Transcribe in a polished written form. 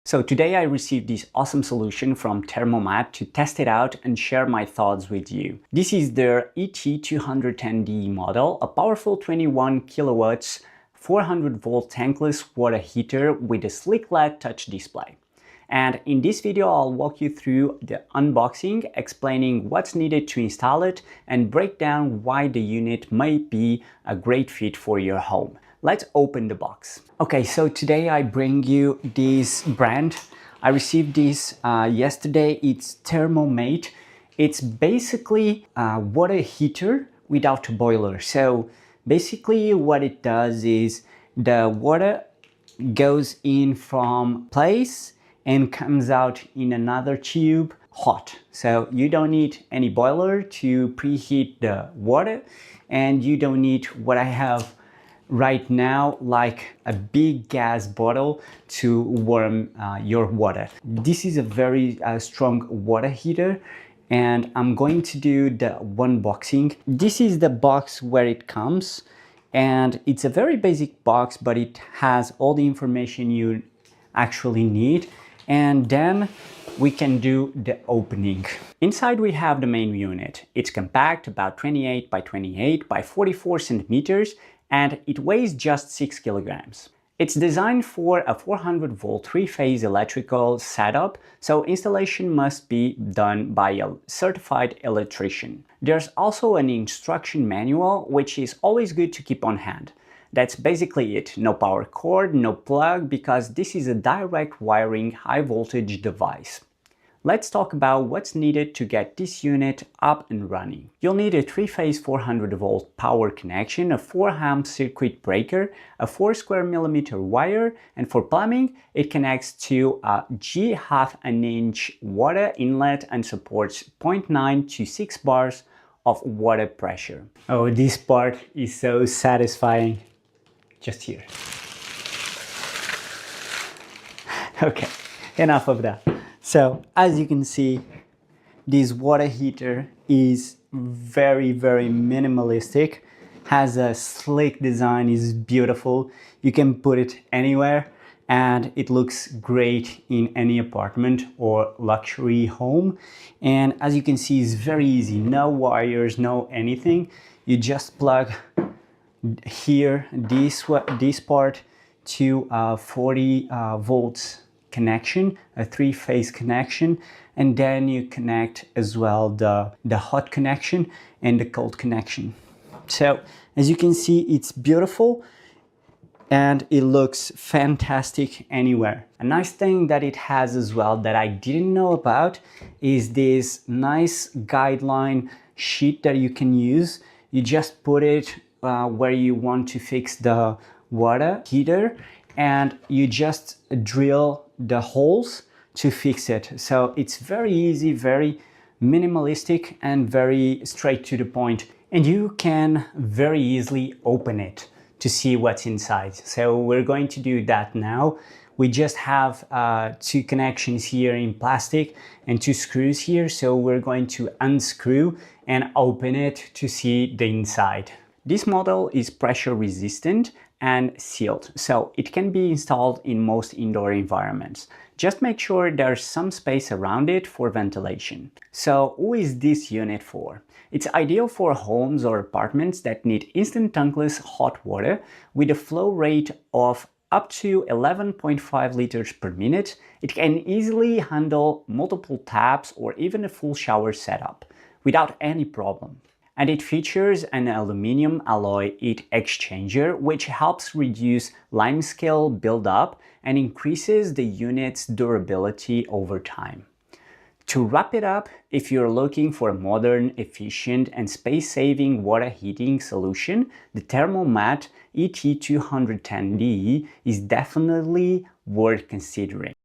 So today I received this awesome solution from ThermoMate to test it out and share my thoughts with you. This is their ET210D model, a powerful 21 kilowatts 400 volt tankless water heater with a sleek LED touch display. And in this video I'll walk you through the unboxing, explaining what's needed to install it and break down why the unit may be a great fit for your home. Let's open the box. Okay, so today I bring you this brand. I received this yesterday. It's ThermoMate. It's basically a water heater without a boiler. So basically what it does is the water goes in from place and comes out in another tube hot. So you don't need any boiler to preheat the water, and you don't need what I have right now, like a big gas bottle to warm your water. This is a very strong water heater, and I'm going to do the unboxing. This is the box where it comes, and it's a very basic box, but it has all the information you actually need. And then we can do the opening. Inside we have the main unit. It's compact, about 28 by 28 by 44 centimeters, and it weighs just 6 kilograms. It's designed for a 400 volt 3-phase electrical setup, so installation must be done by a certified electrician. There's also an instruction manual, which is always good to keep on hand. That's basically it. No power cord, no plug, because this is a direct wiring high voltage device. Let's talk about what's needed to get this unit up and running. You'll need a 3-phase 400 volt power connection, a 4 amp circuit breaker, a 4 square millimeter wire, and for plumbing, it connects to a G 1/2 inch water inlet and supports 0.9 to 6 bars of water pressure. Oh, this part is so satisfying. Just here. Okay, enough of that. So as you can see, this water heater is very minimalistic, has a sleek design, is beautiful. You can put it anywhere and it looks great in any apartment or luxury home. And as you can see, it's very easy, no wires, no anything. You just plug here this part to a 40 volts connection, a 3-phase connection, and then you connect as well the hot connection and the cold connection. So as you can see, it's beautiful and it looks fantastic anywhere. A nice thing that it has as well that I didn't know about is this nice guideline sheet that you can use. You just put it where you want to fix the water heater, and you just drill the holes to fix it. So it's very easy, very minimalistic, and very straight to the point. And you can very easily open it to see what's inside. So we're going to do that now. We just have 2 connections here in plastic and 2 screws here. So we're going to unscrew and open it to see the inside. This model is pressure resistant and sealed, so it can be installed in most indoor environments. Just make sure there's some space around it for ventilation. So who is this unit for? It's ideal for homes or apartments that need instant tankless hot water with a flow rate of up to 11.5 liters per minute. It can easily handle multiple taps or even a full shower setup without any problem. And it features an aluminum alloy heat exchanger, which helps reduce limescale buildup and increases the unit's durability over time. To wrap it up, if you're looking for a modern, efficient, and space-saving water heating solution, the ThermoMate ET210D is definitely worth considering.